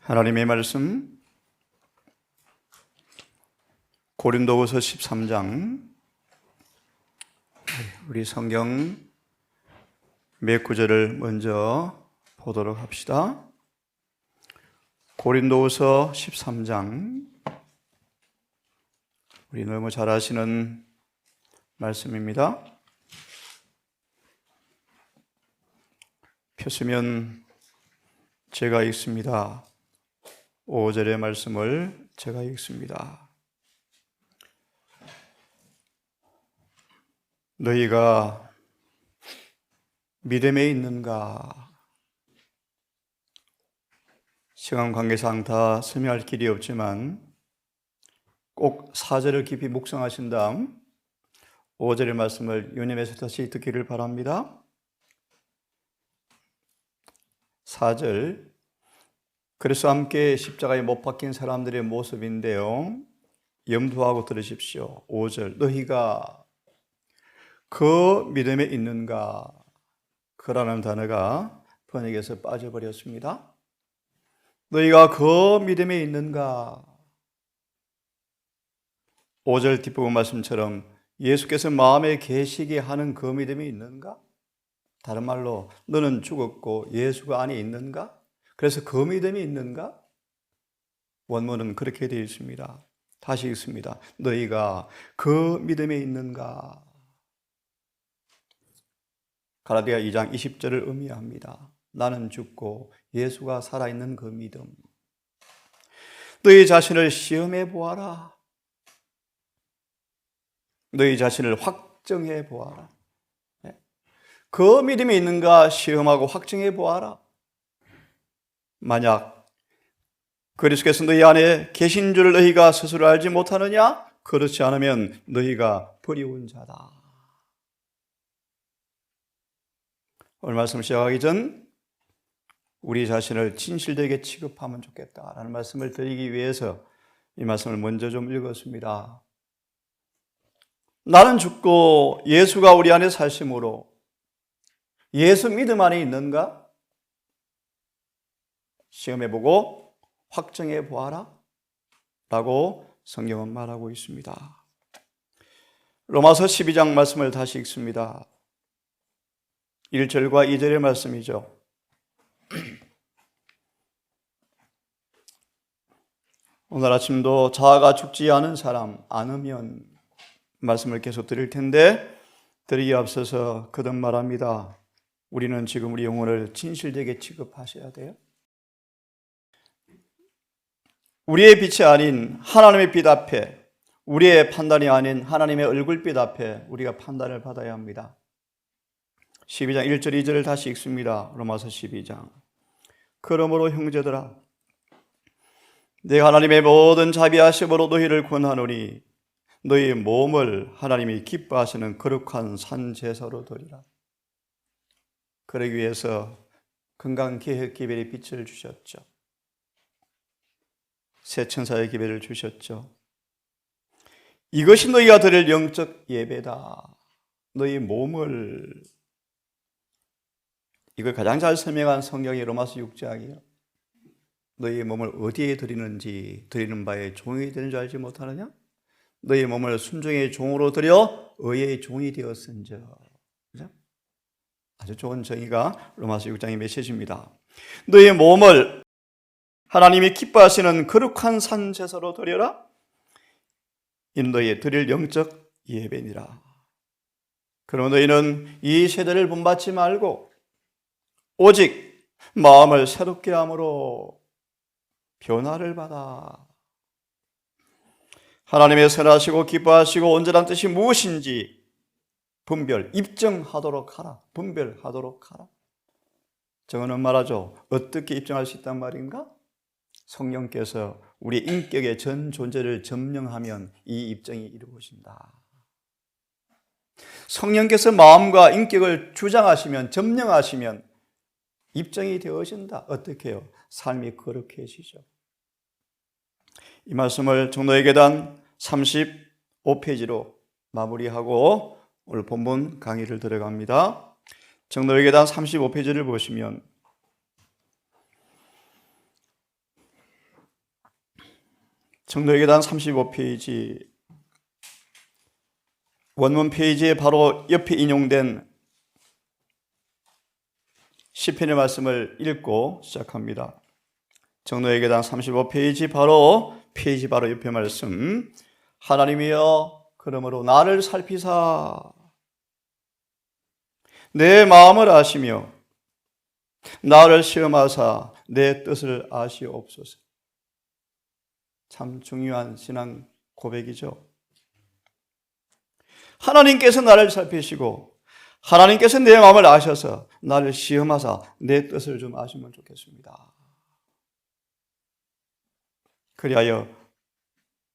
하나님의 말씀 고린도후서 13장, 우리 성경 몇 구절을 먼저 보도록 합시다. 고린도후서 13장, 우리 너무 잘 아시는 말씀입니다. 펴시면 제가 읽습니다. 5절의 말씀을 제가 읽습니다. 너희가 믿음에 있는가? 시간 관계상 다 설명할 길이 없지만 꼭 4절을 깊이 묵상하신 다음 5절의 말씀을 유념해서 다시 듣기를 바랍니다. 4절, 그래서 함께 십자가에 못 박힌 사람들의 모습인데요, 염두하고 들으십시오. 5절, 너희가 그 믿음에 있는가? 그라는 단어가 번역에서 빠져버렸습니다. 너희가 그 믿음에 있는가? 5절 뒷부분 말씀처럼 예수께서 마음에 계시게 하는 그 믿음이 있는가? 다른 말로 너는 죽었고 예수가 안에 있는가? 그래서 그 믿음이 있는가? 원문은 그렇게 되어 있습니다. 다시 읽습니다. 너희가 그 믿음에 있는가? 갈라디아 2장 20절을 의미합니다. 나는 죽고 예수가 살아있는 그 믿음. 너희 자신을 시험해 보아라. 너희 자신을 확정해 보아라. 그 믿음이 있는가 시험하고 확정해 보아라. 만약 그리스도께서 너희 안에 계신 줄 너희가 스스로 알지 못하느냐? 그렇지 않으면 너희가 버리운 자다. 오늘 말씀 시작하기 전 우리 자신을 진실되게 취급하면 좋겠다라는 말씀을 드리기 위해서 이 말씀을 먼저 좀 읽었습니다. 나는 죽고 예수가 우리 안에 사심으로 예수 믿음 안에 있는가? 시험해보고 확정해 보아라 라고 성경은 말하고 있습니다. 로마서 12장 말씀을 다시 읽습니다. 1절과 2절의 말씀이죠. 오늘 아침도 자아가 죽지 않은 사람 않으면 말씀을 계속 드릴 텐데 드리기 앞서서 거듭 말합니다. 우리는 지금 우리 영혼을 진실되게 취급하셔야 돼요. 우리의 빛이 아닌 하나님의 빛 앞에, 우리의 판단이 아닌 하나님의 얼굴빛 앞에 우리가 판단을 받아야 합니다. 12장 1절 2절을 다시 읽습니다. 로마서 12장. 그러므로 형제들아, 내가 하나님의 모든 자비하심으로 너희를 권하노니 너희 몸을 하나님이 기뻐하시는 거룩한 산 제사로 드리라. 그러기 위해서 건강개혁 기별의 빛을 주셨죠. 새 천사의 기별을 주셨죠. 이것이 너희가 드릴 영적 예배다. 너희 몸을, 이걸 가장 잘 설명한 성경이 로마서 6장이에요. 너희 몸을 어디에 드리는지, 드리는 바에 종이 되는 줄 알지 못하느냐? 너희 몸을 순종의 종으로 드려 의의 종이 되었은즉. 그죠? 아주 좋은 정의가 로마서 6장의 메시지입니다. 너희 몸을 하나님이 기뻐하시는 거룩한 산 제사로 드려라. 이는 너희의 드릴 영적 예배니라. 그러면 너희는 이 세대를 본받지 말고 오직 마음을 새롭게 함으로 변화를 받아 하나님의 선하시고 기뻐하시고 온전한 뜻이 무엇인지 분별, 입증하도록 하라. 분별하도록 하라. 정언은 말하죠. 어떻게 입증할 수 있단 말인가? 성령께서 우리 인격의 전 존재를 점령하면 이 입증이 이루어진다. 성령께서 마음과 인격을 주장하시면, 점령하시면 입증이 되어진다. 어떻게 해요? 삶이 거룩해지죠. 이 말씀을 종로의 계단 35페이지로 마무리하고 오늘 본문 강의를 들어갑니다. 정로의 계단 35페이지를 보시면 정도회계단 35페이지 원문 페이지에 바로 옆에 인용된 시편의 말씀을 읽고 시작합니다. 정도회계단 35페이지 페이지 바로 옆에 말씀. 하나님이여 그러므로 나를 살피사 내 마음을 아시며 나를 시험하사 내 뜻을 아시옵소서. 참 중요한 신앙 고백이죠. 하나님께서 나를 살피시고 하나님께서 내 마음을 아셔서 나를 시험하사 내 뜻을 좀 아시면 좋겠습니다. 그리하여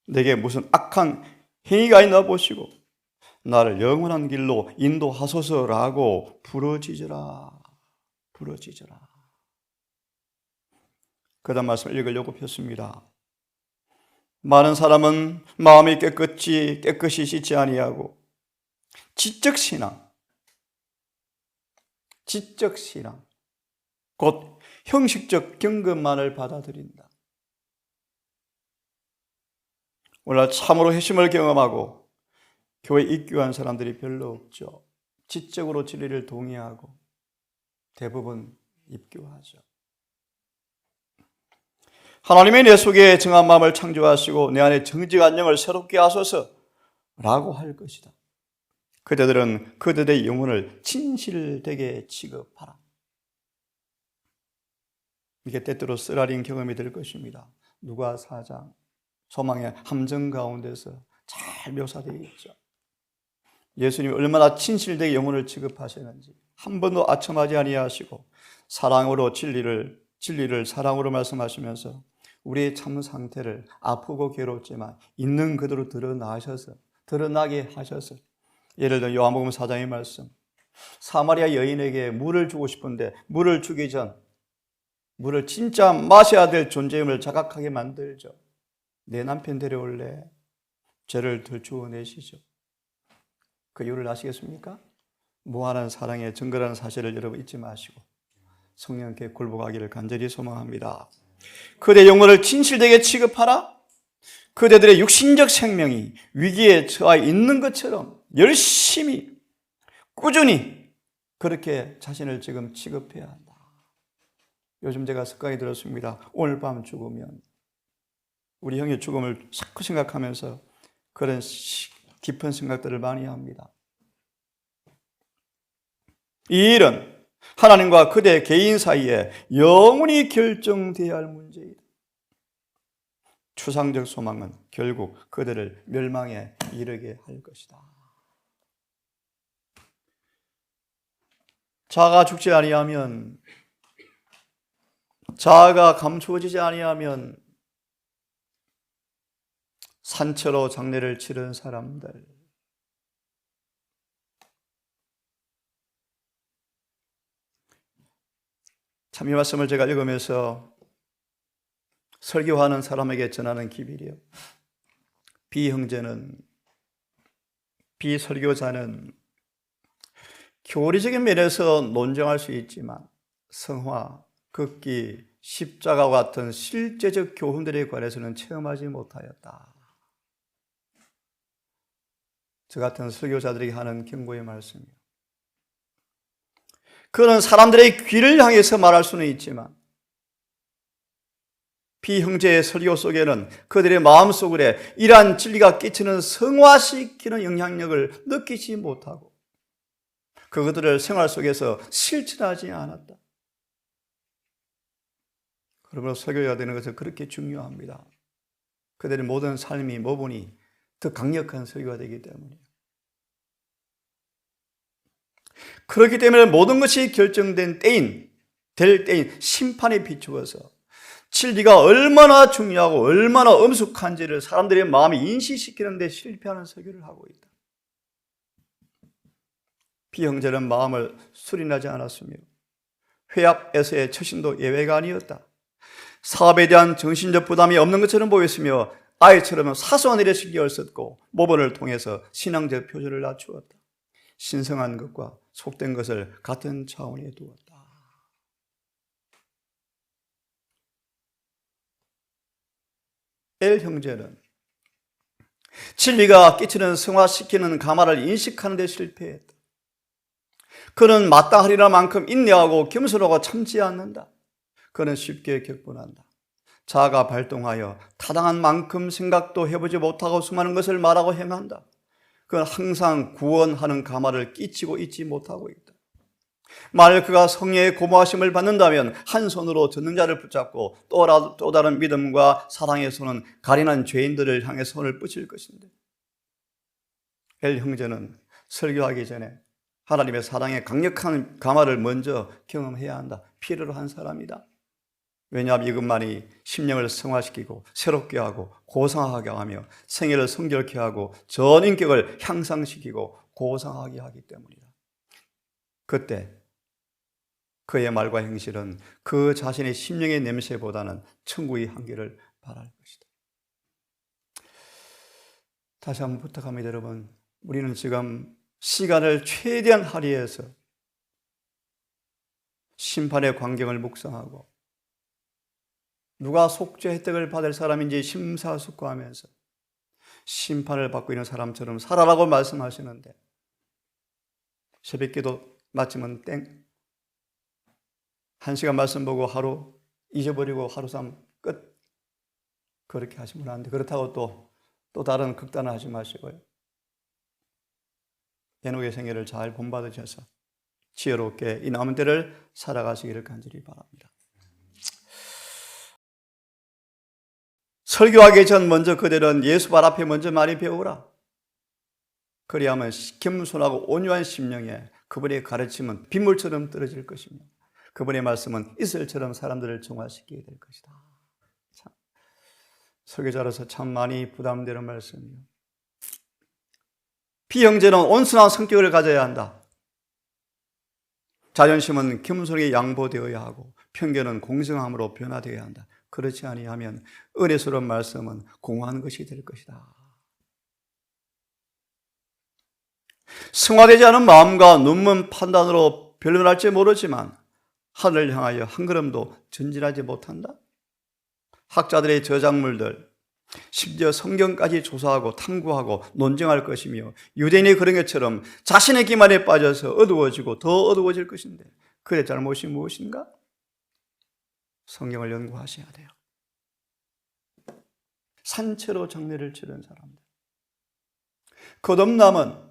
내게 무슨 악한 행위가 있나 보시고 나를 영원한 길로 인도하소서라고 부르짖으라. 그 다음 말씀을 읽으려고 폈습니다. 많은 사람은 마음이 깨끗이 씻지 아니하고 지적신앙 곧 형식적 경건만을 받아들인다. 오늘 참으로 회심을 경험하고 교회 입교한 사람들이 별로 없죠. 지적으로 진리를 동의하고 대부분 입교하죠. 하나님의 내 속에 정한 마음을 창조하시고 내 안에 정직한 영을 새롭게 하소서 라고 할 것이다. 그대들은 그들의 영혼을 진실되게 취급하라. 이게 때때로 쓰라린 경험이 될 것입니다. 누가 4장 소망의 함정 가운데서 잘 묘사되어 있죠. 예수님이 얼마나 진실되게 영혼을 취급하시는지 한 번도 아첨하지 아니하시고 사랑으로 진리를 사랑으로 말씀하시면서 우리의 참 상태를 아프고 괴롭지만 있는 그대로 드러나게 하셔서 예를 들어 요한복음 4장의 말씀, 사마리아 여인에게 물을 주고 싶은데 물을 주기 전 물을 진짜 마셔야 될 존재임을 자각하게 만들죠. 내 남편 데려올래? 죄를 들추어내시죠. 그 이유를 아시겠습니까? 무한한 사랑의 증거라는 사실을 여러분 잊지 마시고 성령께 굴복하기를 간절히 소망합니다. 그대 영혼을 진실되게 취급하라. 그대들의 육신적 생명이 위기에 처해 있는 것처럼 열심히 꾸준히 그렇게 자신을 지금 취급해야 한다. 요즘 제가 습관이 들었습니다. 오늘 밤 죽으면 우리 형의 죽음을 자꾸 생각하면서 그런 깊은 생각들을 많이 합니다. 이 일은 하나님과 그대 개인 사이에 영원히 결정되어야 할 문제이다. 추상적 소망은 결국 그들을 멸망에 이르게 할 것이다. 자아가 죽지 아니하면, 자아가 감추어지지 아니하면 산채로 장례를 치른 사람들, 참 이 말씀을 제가 읽으면서 설교하는 사람에게 전하는 기별이요. 비설교자는 교리적인 면에서 논쟁할 수 있지만 성화, 극기, 십자가와 같은 실제적 교훈들에 관해서는 체험하지 못하였다. 저 같은 설교자들에게 하는 경고의 말씀이요. 그는 사람들의 귀를 향해서 말할 수는 있지만 비형제의 설교 속에는 그들의 마음속에 이러한 진리가 끼치는 성화시키는 영향력을 느끼지 못하고 그것들을 생활 속에서 실천하지 않았다. 그러므로 설교가 되는 것은 그렇게 중요합니다. 그들의 모든 삶이 모분이 더 강력한 설교가 되기 때문이에요. 그렇기 때문에 모든 것이 결정된 때인 심판에 비추어서 진리가 얼마나 중요하고 얼마나 엄숙한지를 사람들의 마음에 인식시키는 데 실패하는 설교를 하고 있다. 비형제는 마음을 수린하지 않았으며 회합에서의 처신도 예외가 아니었다. 사업에 대한 정신적 부담이 없는 것처럼 보였으며 아이처럼 사소한 일에 신경을 썼고 모범을 통해서 신앙적 표준을 낮추었다. 신성한 것과 속된 것을 같은 차원에 두었다. 엘 형제는 진리가 끼치는 승화시키는 가마를 인식하는 데 실패했다. 그는 마땅하리라 만큼 인내하고 겸손하고 참지 않는다. 그는 쉽게 격분한다. 자아가 발동하여 타당한 만큼 생각도 해보지 못하고 수많은 것을 말하고 행한다. 그는 항상 구원하는 가마를 끼치고 있지 못하고 있다. 만일 그가 성령의 고마우심을 받는다면 한 손으로 듣는 자를 붙잡고 또 다른 믿음과 사랑의 손은 가련한 죄인들을 향해 손을 뻗칠 것인데, 엘 형제는 설교하기 전에 하나님의 사랑의 강력한 가마를 먼저 경험해야 한다. 필요로 한 사람이다. 왜냐하면 이것만이 심령을 성화시키고 새롭게 하고 고상하게 하며 생애를 성결케 하고 전인격을 향상시키고 고상하게 하기 때문이다. 그때 그의 말과 행실은 그 자신의 심령의 냄새보다는 천국의 향기를 발할 것이다. 다시 한번 부탁합니다, 여러분. 우리는 지금 시간을 최대한 할애해서 심판의 광경을 묵상하고 누가 속죄 혜택을 받을 사람인지 심사숙고하면서 심판을 받고 있는 사람처럼 살아라고 말씀하시는데, 새벽기도 마치면 땡, 1시간 말씀 보고 하루 잊어버리고 하루 삼 끝, 그렇게 하시면 안 돼. 그렇다고 또 다른 극단을 하지 마시고요. 에녹의 생애를 잘 본받으셔서 지혜롭게 이 남은 때를 살아가시기를 간절히 바랍니다. 설교하기 전 먼저 그들은 예수 발 앞에 먼저 많이 배우라. 그리하면 겸손하고 온유한 심령에 그분의 가르침은 빗물처럼 떨어질 것이며 그분의 말씀은 이슬처럼 사람들을 정화시키게 될 것이다. 참, 설교자로서 참 많이 부담되는 말씀이에요. 비형제는 온순한 성격을 가져야 한다. 자존심은 겸손하게 양보되어야 하고 편견은 공정함으로 변화되어야 한다. 그렇지 아니하면 은혜스러운 말씀은 공허한 것이 될 것이다. 승화되지 않은 마음과 눈먼 판단으로 변론할지 모르지만 하늘을 향하여 한 걸음도 전진하지 못한다. 학자들의 저작물들, 심지어 성경까지 조사하고 탐구하고 논쟁할 것이며 유대인이 그런 것처럼 자신의 기만에 빠져서 어두워지고 더 어두워질 것인데 그의 잘못이 무엇인가? 성경을 연구하셔야 돼요. 산채로 장례를 치른 사람들, 거듭남은,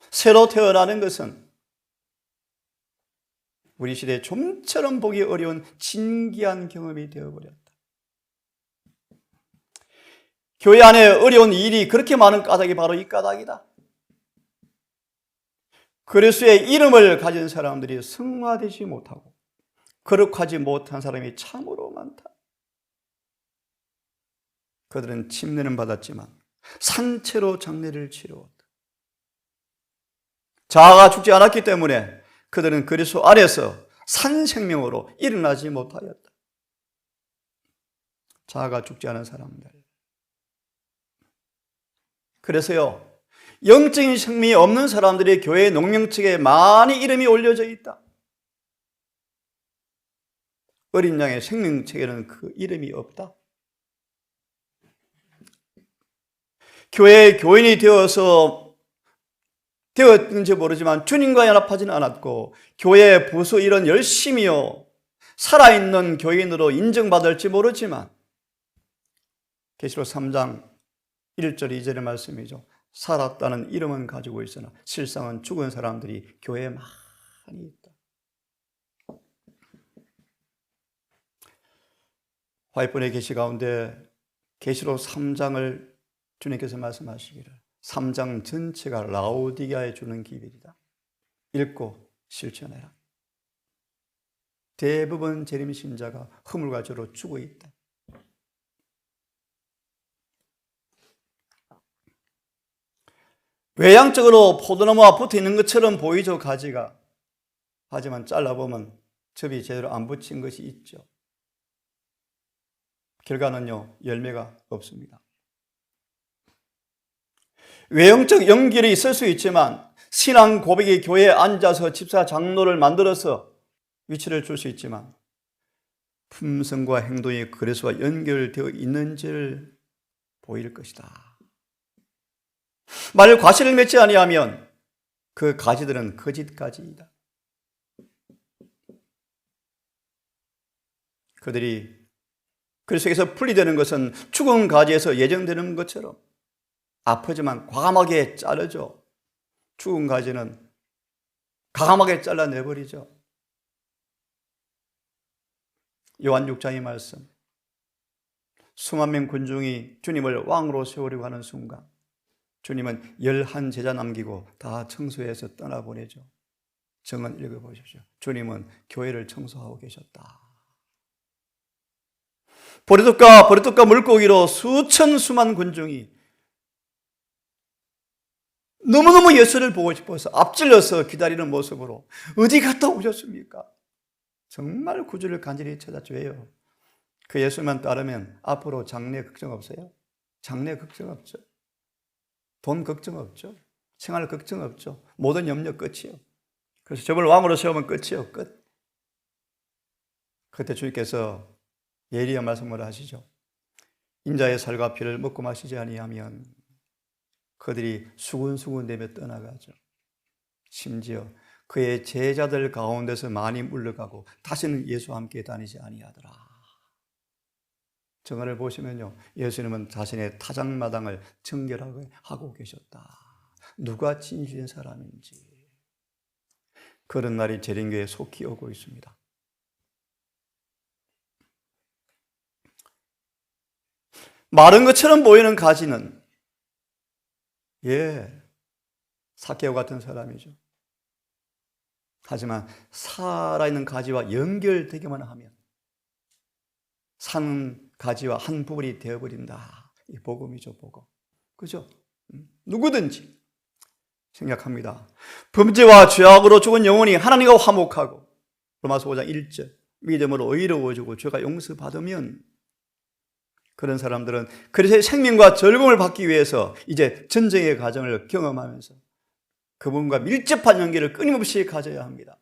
새로 태어나는 것은 우리 시대에 좀처럼 보기 어려운 진기한 경험이 되어버렸다. 교회 안에 어려운 일이 그렇게 많은 까닭이 바로 이 까닭이다. 그리스도의 이름을 가진 사람들이 승화되지 못하고 거룩하지 못한 사람이 참으로 많다. 그들은 침례는 받았지만 산채로 장례를 치루었다. 자아가 죽지 않았기 때문에 그들은 그리스도 안에서 산 생명으로 일어나지 못하였다. 자아가 죽지 않은 사람들. 그래서요, 영적인 생명이 없는 사람들이 교회의 농명책에 많이 이름이 올려져 있다. 어린 양의 생명책에는 그 이름이 없다. 교회의 교인이 되었는지 모르지만 주님과 연합하지는 않았고 교회의 부수 일은 열심히요 살아있는 교인으로 인정받을지 모르지만 계시록 3장 1절 2절의 말씀이죠. 살았다는 이름은 가지고 있으나 실상은 죽은 사람들이 교회에 많이 있다. 화이트본의 계시 가운데 계시록 3장을 주님께서 말씀하시기를 3장 전체가 라오디게아에 주는 기별이다. 읽고 실천해라. 대부분 재림 신자가 허물과 죄로 죽어 있다. 외향적으로 포도나무와 붙어 있는 것처럼 보이죠, 가지가. 하지만 잘라보면 접이 제대로 안 붙인 것이 있죠. 결과는요, 열매가 없습니다. 외형적 연결이 있을 수 있지만 신앙 고백이 교회에 앉아서 집사 장로를 만들어서 위치를 줄 수 있지만 품성과 행동이 그리스도와 연결되어 있는지를 보일 것이다. 만일 과실을 맺지 아니하면 그 가지들은 거짓 가지이다. 그들이 그리스도에서 분리되는 것은 죽은 가지에서 예정되는 것처럼 아프지만 과감하게 자르죠. 죽은 가지는 과감하게 잘라내버리죠. 요한 6장의 말씀, 수만 명 군중이 주님을 왕으로 세우려고 하는 순간 주님은 11 제자 남기고 다 청소해서 떠나보내죠. 정언 읽어보십시오. 주님은 교회를 청소하고 계셨다. 버릇독과 물고기로 수만 군중이 너무너무 예수를 보고 싶어서 앞질러서 기다리는 모습으로 어디 갔다 오셨습니까? 정말 구주를 간절히 찾아줘요. 그 예수만 따르면 앞으로 장래 걱정 없어요? 장래 걱정 없죠. 돈 걱정 없죠. 생활 걱정 없죠. 모든 염려 끝이요. 그래서 저걸 왕으로 세우면 끝이요. 끝. 그때 주님께서 예리한 말씀을 하시죠. 인자의 살과 피를 먹고 마시지 아니하면 그들이 수군수군대며 떠나가죠. 심지어 그의 제자들 가운데서 많이 물러가고 다시는 예수와 함께 다니지 아니하더라. 정언을 보시면요, 예수님은 자신의 타작마당을 정결하게 하고 계셨다. 누가 진실인 사람인지 그런 날이 재림교회에 속히 오고 있습니다. 마른 것처럼 보이는 가지는 삭개오 같은 사람이죠. 하지만 살아있는 가지와 연결되기만 하면 산 가지와 한 부분이 되어버린다. 이 복음이죠, 복음. 그죠? 누구든지 생각합니다. 범죄와 죄악으로 죽은 영혼이 하나님과 화목하고 로마서 5장 1절 믿음으로 의로워지고 죄가 용서받으면 그런 사람들은 그리스도의 생명과 즐거움을 받기 위해서 이제 전쟁의 과정을 경험하면서 그분과 밀접한 연결을 끊임없이 가져야 합니다.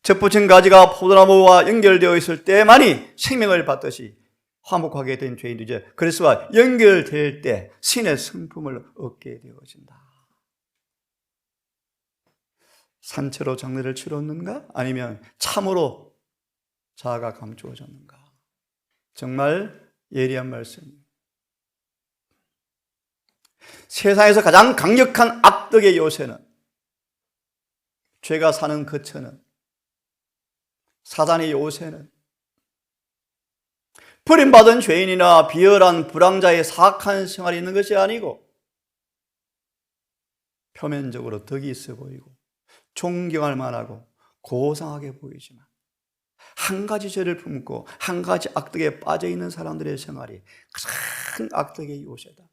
접붙인 가지가 포도나무와 연결되어 있을 때만이 생명을 받듯이 화목하게 된 죄인도 이제 그리스도와 연결될 때 신의 성품을 얻게 되어진다. 산채로 장례를 치렀는가? 아니면 참으로 자아가 감추어졌는가? 정말 예리한 말씀입니다. 세상에서 가장 강력한 악덕의 요새는, 죄가 사는 거처는, 사단의 요새는 버림받은 죄인이나 비열한 불황자의 사악한 생활이 있는 것이 아니고 표면적으로 덕이 있어 보이고 존경할 만하고 고상하게 보이지만 한 가지 죄를 품고 한 가지 악덕에 빠져있는 사람들의 생활이 큰 악덕의 요새다.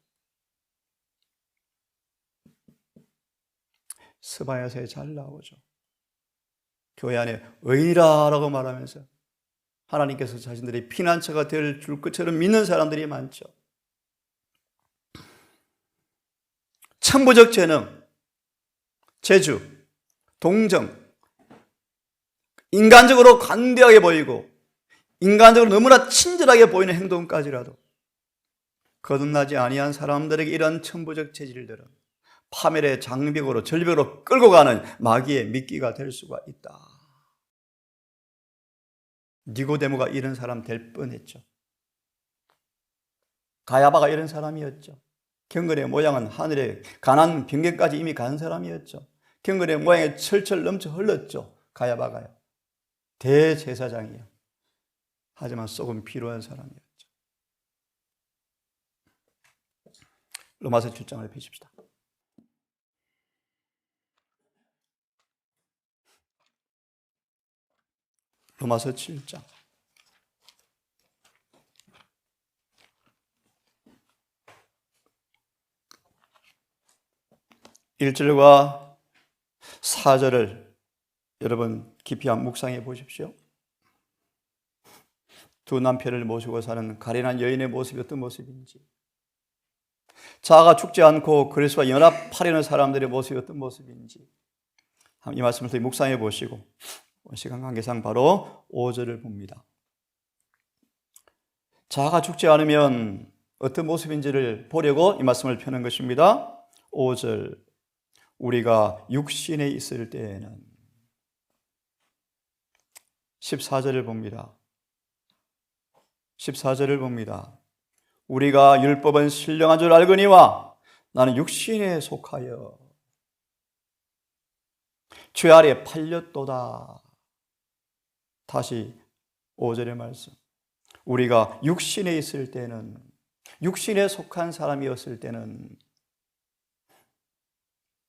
스바야서에 잘 나오죠. 교회 안에 의인이라고 말하면서 하나님께서 자신들의 피난처가 될 줄 것처럼 믿는 사람들이 많죠. 천부적 재능, 재주, 동정, 인간적으로 관대하게 보이고 인간적으로 너무나 친절하게 보이는 행동까지라도 거듭나지 아니한 사람들에게 이런 천부적 체질들은 파멸의 장벽으로 절벽으로 끌고 가는 마귀의 미끼가 될 수가 있다. 니고데모가 이런 사람 될 뻔했죠. 가야바가 이런 사람이었죠. 경건의 모양은 하늘의 가난 변경까지 이미 간 사람이었죠. 경건의 모양에 철철 넘쳐 흘렀죠. 가야바가요. 대제사장이요. 하지만 썩은 피로한 사람이었죠. 로마서 7장을 펴십시다. 로마서 7장 1절과 4절을 여러분 깊이 한번 묵상해 보십시오. 두 남편을 모시고 사는 가련한 여인의 모습이 어떤 모습인지, 자아가 죽지 않고 그리스도와 연합하려는 사람들의 모습이 어떤 모습인지 이 말씀을 묵상해 보시고 시간 관계상 바로 5절을 봅니다. 자아가 죽지 않으면 어떤 모습인지를 보려고 이 말씀을 펴는 것입니다. 5절, 우리가 육신에 있을 때에는 14절을 봅니다. 14절을 봅니다. 우리가 율법은 신령한 줄 알거니와 나는 육신에 속하여 죄 아래 팔렸도다. 다시 5절의 말씀. 우리가 육신에 있을 때는, 육신에 속한 사람이었을 때는,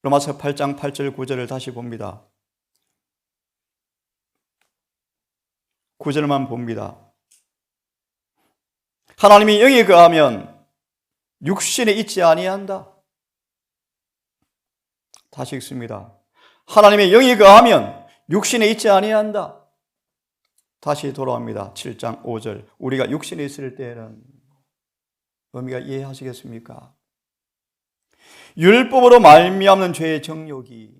로마서 8장 8절 9절을 다시 봅니다. 9절만 봅니다. 하나님이 영에 거하면 육신에 있지 아니한다. 다시 읽습니다. 하나님의 영이 거하면 육신에 있지 아니한다. 다시 돌아옵니다. 7장 5절. 우리가 육신에 있을 때에는 의미가 이해하시겠습니까? 율법으로 말미암는 죄의 정욕이,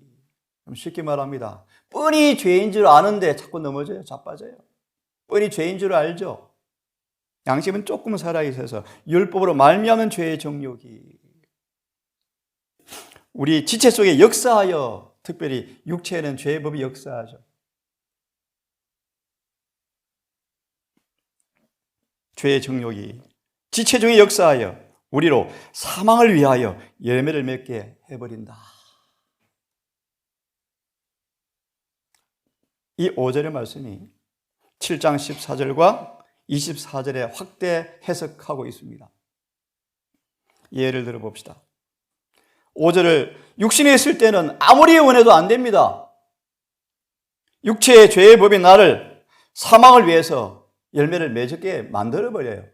쉽게 말합니다. 뻔히 죄인 줄 아는데 자꾸 넘어져요. 자빠져요. 뻔히 죄인 줄 알죠. 양심은 조금 살아있어서 율법으로 말미암는 죄의 정욕이 우리 지체 속에 역사하여, 특별히 육체에는 죄의 법이 역사하죠. 죄의 정욕이 지체 중에 역사하여 우리로 사망을 위하여 열매를 맺게 해버린다. 이 5절의 말씀이 7장 14절과 24절에 확대 해석하고 있습니다. 예를 들어 봅시다. 5절을 육신에 있을 때는 아무리 원해도 안 됩니다. 육체의 죄의 법이 나를 사망을 위해서 열매를 맺게 만들어버려요.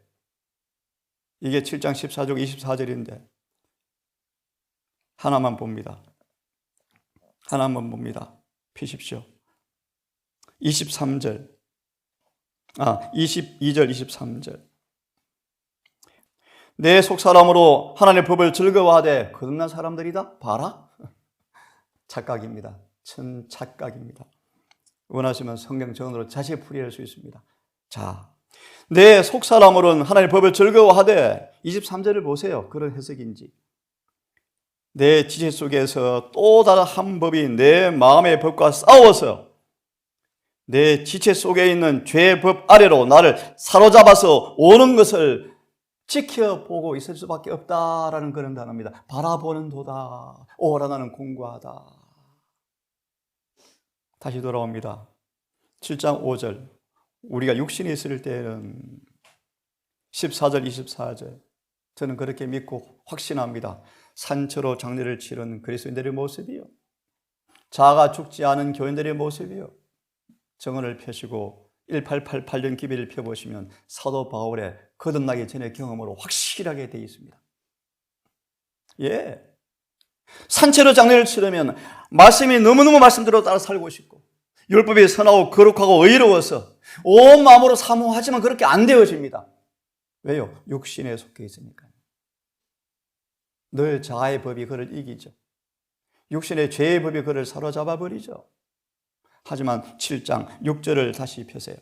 이게 7장 14절 24절인데 하나만 봅니다. 하나만 봅니다. 피십시오. 22절 23절. 내 속사람으로 하나님의 법을 즐거워하되 거듭난 사람들이다? 봐라. 착각입니다. 천 착각입니다. 원하시면 성경 전으로 자세히 풀이할 수 있습니다. 자, 내 속사람으로는 하나님의 법을 즐거워하되 23절을 보세요. 그런 해석인지. 내 지체 속에서 또 다른 한 법이 내 마음의 법과 싸워서 내 지체 속에 있는 죄의 법 아래로 나를 사로잡아서 오는 것을 지켜보고 있을 수밖에 없다라는 그런 단어입니다. 바라보는 도다. 오라 나는 공고하다. 다시 돌아옵니다. 7장 5절. 우리가 육신이 있을 때는 14절 24절. 저는 그렇게 믿고 확신합니다. 산처로 장례를 치른 그리스도인들의 모습이요, 자아가 죽지 않은 교인들의 모습이요, 정언을 펴시고 1888년 기비를 펴보시면 사도 바울의 거듭나기 전의 경험으로 확실하게 되어 있습니다. 예, 산채로 장례를 치르면 말씀이 너무너무 말씀대로 따라 살고 싶고 율법이 선하고 거룩하고 의로워서 온 마음으로 사모하지만 그렇게 안 되어집니다. 왜요? 육신에 속해 있으니까요. 늘 자아의 법이 그를 이기죠. 육신의 죄의 법이 그를 사로잡아 버리죠. 하지만 7장 6절을 다시 펴세요.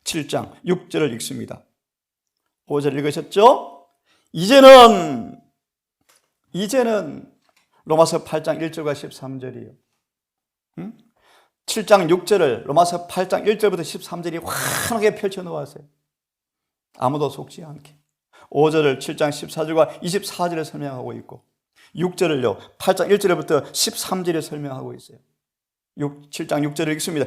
7장 6절을 읽습니다. 5절 읽으셨죠? 이제는 로마서 8장 1절과 13절이에요. 7장 6절을 로마서 8장 1절부터 13절이 환하게 펼쳐놓았어요. 아무도 속지 않게. 5절을 7장 14절과 24절에 설명하고 있고 6절을요 8장 1절부터 13절에 설명하고 있어요. 7장 6절을 읽습니다.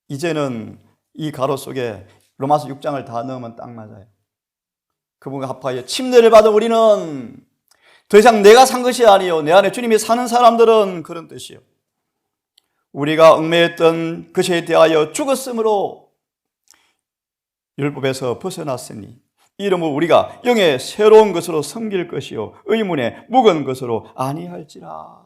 이제는 이 가로 속에 로마서 6장을 다 넣으면 딱 맞아요. 그분과 합하여 침례를 받은 우리는 더 이상 내가 산 것이 아니요 내 안에 주님이 사는 사람들은, 그런 뜻이요, 우리가 얽매였던 것에 대하여 죽었으므로 율법에서 벗어났으니 이러므로 우리가 영의 새로운 것으로 섬길 것이요 의문의 묵은 것으로 아니할지라.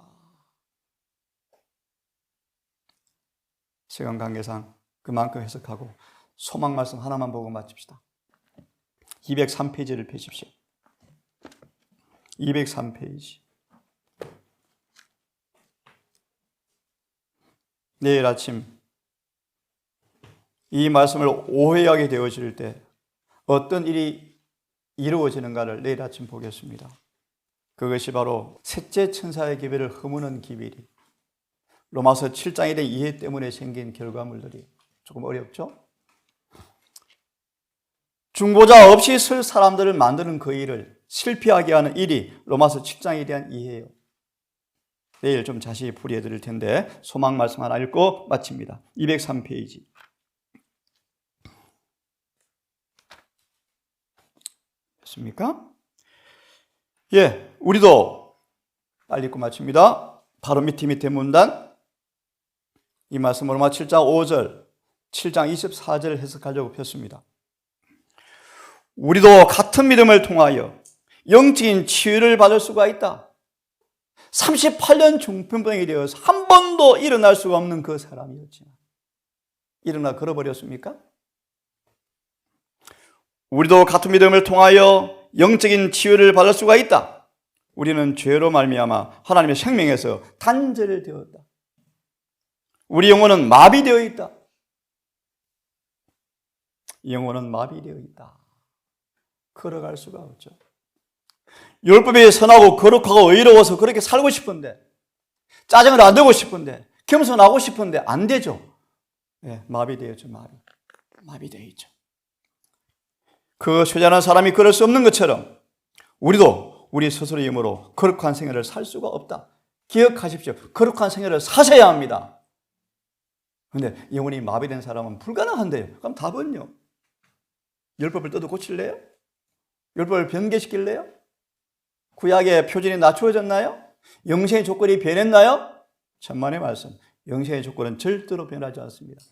시간 관계상 그만큼 해석하고 소망 말씀 하나만 보고 마칩시다. 203페이지를 펴십시오. 203페이지. 내일 아침 이 말씀을 오해하게 되어질 때 어떤 일이 이루어지는가를 내일 아침 보겠습니다. 그것이 바로 셋째 천사의 기별을 허무는 기별이 로마서 7장에 대한 이해 때문에 생긴 결과물들이 조금 어렵죠? 중보자 없이 설 사람들을 만드는 그 일을 실패하게 하는 일이 로마서 7장에 대한 이해예요. 내일 좀 자세히 풀이해 드릴 텐데 소망 말씀 하나 읽고 마칩니다. 203페이지. 됐습니까? 예, 우리도 빨리 읽고 마칩니다. 바로 밑에 문단. 이 말씀 로마 7장 5절, 7장 24절을 해석하려고 폈습니다. 우리도 같은 믿음을 통하여 영적인 치유를 받을 수가 있다. 38년 중풍병이 되어서 한 번도 일어날 수가 없는 그 사람이었지만 일어나 걸어버렸습니까? 우리도 같은 믿음을 통하여 영적인 치유를 받을 수가 있다. 우리는 죄로 말미암아 하나님의 생명에서 단절되었다. 우리 영혼은 마비되어 있다. 영혼은 마비되어 있다. 걸어갈 수가 없죠. 율법이 선하고 거룩하고 의로워서 그렇게 살고 싶은데, 짜증을 안 내고 싶은데, 겸손하고 싶은데 안 되죠. 네, 마비되어 있죠. 마비되어 있죠. 그 쇠잔한 사람이 그럴 수 없는 것처럼 우리도 우리 스스로의 힘으로 거룩한 생활을 살 수가 없다. 기억하십시오. 거룩한 생활을 사셔야 합니다. 그런데 영혼이 마비된 사람은 불가능한데요. 그럼 답은요? 율법을 떠도 고칠래요? 율법을 변개시킬래요? 구약의 표준이 낮추어졌나요? 영생의 조건이 변했나요? 천만의 말씀. 영생의 조건은 절대로 변하지 않습니다.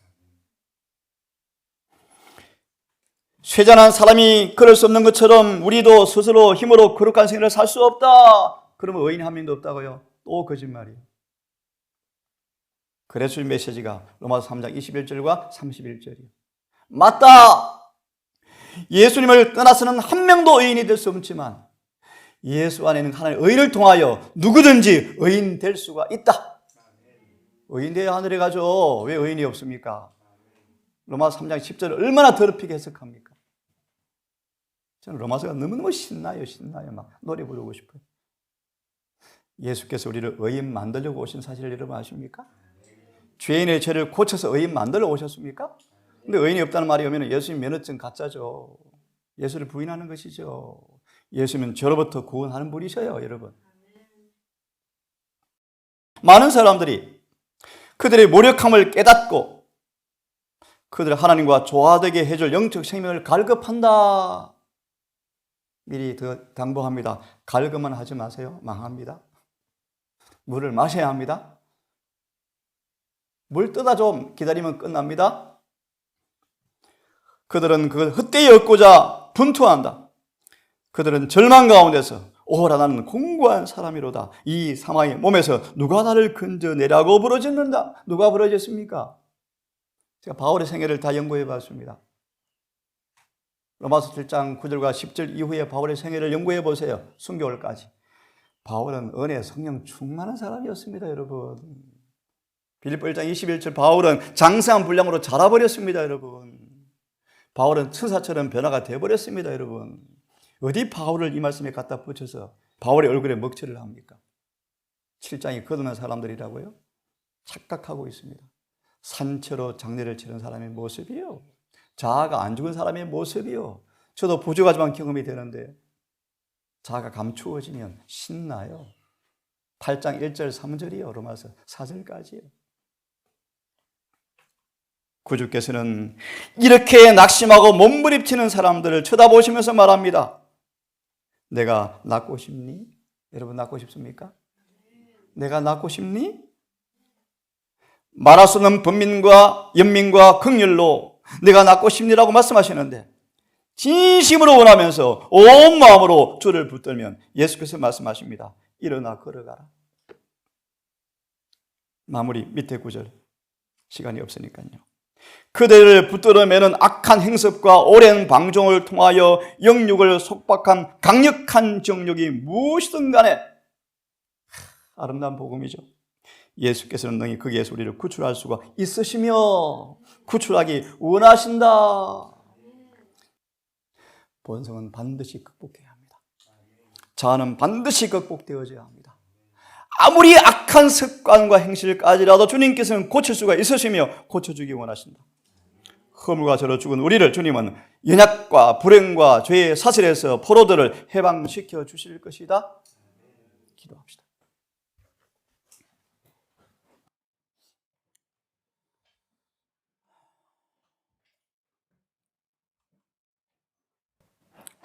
쇠잔한 사람이 그럴 수 없는 것처럼 우리도 스스로 힘으로 거룩한 생활을 살 수 없다. 그러면 의인 한 명도 없다고요? 또 거짓말이에요. 그래서 이 메시지가 로마서 3장 21절과 31절이에요. 맞다. 예수님을 떠나서는 한 명도 의인이 될 수 없지만 예수 안에는 하나님의 의를 통하여 누구든지 의인 될 수가 있다. 의인 되어야 하늘에 가죠. 왜 의인이 없습니까? 로마서 3장 10절을 얼마나 더럽히게 해석합니까? 저는 로마서가 너무너무 신나요. 막 노래 부르고 싶어요. 예수께서 우리를 의인 만들려고 오신 사실을 여러분 아십니까? 죄인의 죄를 고쳐서 의인 만들러 오셨습니까? 근데 의인이 없다는 말이 오면 예수님 면허증 가짜죠. 예수를 부인하는 것이죠. 예수님은 죄로부터 구원하는 분이셔요, 여러분. 많은 사람들이 그들의 무력함을 깨닫고 그들을 하나님과 조화되게 해줄 영적 생명을 갈급한다. 미리 더 당부합니다. 갈급만 하지 마세요. 망합니다. 물을 마셔야 합니다. 물 뜨다 좀 기다리면 끝납니다. 그들은 그걸 헛되이 얻고자 분투한다. 그들은 절망 가운데서 오라 나는 공고한 사람이로다. 이 사망의 몸에서 누가 나를 건져내라고 부르짖는다. 누가 부르짖습니까? 제가 바울의 생애를 다 연구해 봤습니다. 로마서 7장 9절과 10절 이후에 바울의 생애를 연구해 보세요. 순교월까지. 바울은 은혜, 성령 충만한 사람이었습니다, 여러분. 빌립보 1장 21절 바울은 장사한 분량으로 자라버렸습니다, 여러분. 바울은 천사처럼 변화가 되어버렸습니다, 여러분. 어디 바울을 이 말씀에 갖다 붙여서 바울의 얼굴에 먹칠을 합니까? 7장이 거듭난 사람들이라고요? 착각하고 있습니다. 산채로 장례를 치른 사람의 모습이요. 자아가 안 죽은 사람의 모습이요. 저도 부족하지만 경험이 되는데 자아가 감추어지면 신나요. 8장 1절 3절이요. 로마서 4절까지요. 구주께서는 이렇게 낙심하고 몸부림치는 사람들을 쳐다보시면서 말합니다. 내가 낫고 싶니? 여러분 낫고 싶습니까? 내가 낫고 싶니? 말할 수 없는 번민과 연민과 긍휼로 내가 낫고 싶니라고 말씀하시는데 진심으로 원하면서 온 마음으로 주를 붙들면 예수께서 말씀하십니다. 일어나 걸어가라. 마무리 밑에 구절 시간이 없으니까요. 그들을 붙들어 매는 악한 행습과 오랜 방종을 통하여 영육을 속박한 강력한 정욕이 무엇이든 간에 아름다운 복음이죠. 예수께서는 능히 거기에서 우리를 구출할 수가 있으시며 구출하기 원하신다. 본성은 반드시 극복해야 합니다. 자아는 반드시 극복되어져야 합니다. 아무리 악한 습관과 행실까지라도 주님께서는 고칠 수가 있으시며 고쳐주기 원하신다. 허물과 죄로 죽은 우리를 주님은 연약과 불행과 죄의 사슬에서 포로들을 해방시켜 주실 것이다. 기도합시다.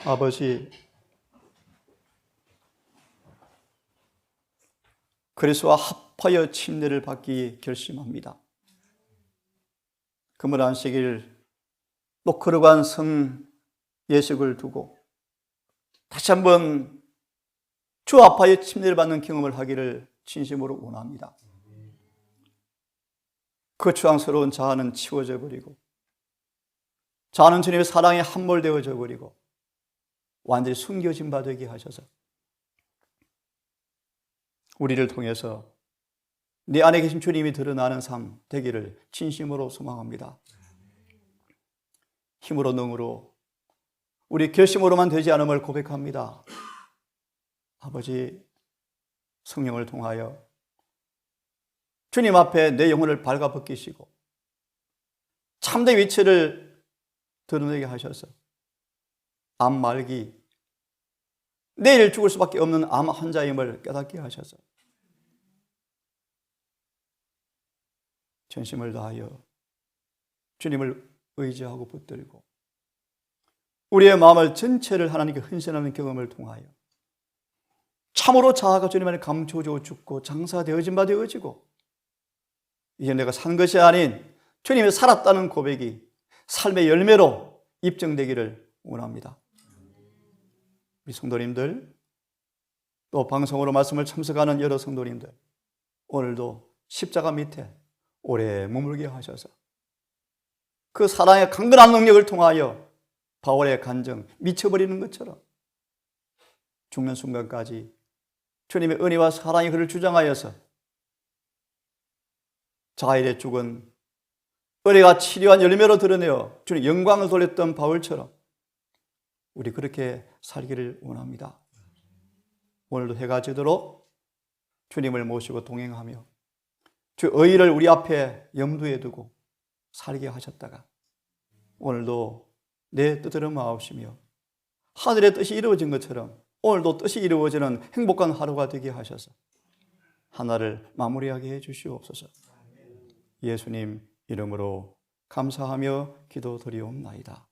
아버지, 그리스도와 합하여 침례를 받기 결심합니다. 금을 안식일 또 거룩한 성 예식을 두고 다시 한번 주 앞하여 침례를 받는 경험을 하기를 진심으로 원합니다. 그 추앙스러운 자아는 치워져 버리고 자아는 주님의 사랑에 함몰되어져 버리고 완전히 숨겨진 바 되게 하셔서 우리를 통해서 내 안에 계신 주님이 드러나는 삶 되기를 진심으로 소망합니다. 힘으로 능으로 우리 결심으로만 되지 않음을 고백합니다. 아버지, 성령을 통하여 주님 앞에 내 영혼을 발가벗기시고 참된 위치를 드러내게 하셔서 암 말기, 내일 죽을 수밖에 없는 암 환자임을 깨닫게 하셔서 전심을 다하여 주님을 의지하고 붙들고 우리의 마음을 전체를 하나님께 헌신하는 경험을 통하여 참으로 자아가 주님 안에 감춰져 죽고 장사되어진 바 되어지고 이제 내가 산 것이 아닌 주님이 살았다는 고백이 삶의 열매로 입증되기를 원합니다. 우리 성도님들, 또 방송으로 말씀을 참석하는 여러 성도님들, 오늘도 십자가 밑에 오래 머물게 하셔서 그 사랑의 강건한 능력을 통하여 바울의 간정 미쳐버리는 것처럼 죽는 순간까지 주님의 은혜와 사랑이 그를 주장하여서 자일에 죽은 은혜가 치료한 열매로 드러내어 주님 영광을 돌렸던 바울처럼 우리 그렇게 살기를 원합니다. 오늘도 해가 지도록 주님을 모시고 동행하며 주 의를 우리 앞에 염두에 두고 살게 하셨다가 오늘도 내 뜻대로 마옵시며 하늘의 뜻이 이루어진 것처럼 오늘도 뜻이 이루어지는 행복한 하루가 되게 하셔서 하나를 마무리하게 해 주시옵소서. 예수님 이름으로 감사하며 기도드리옵나이다.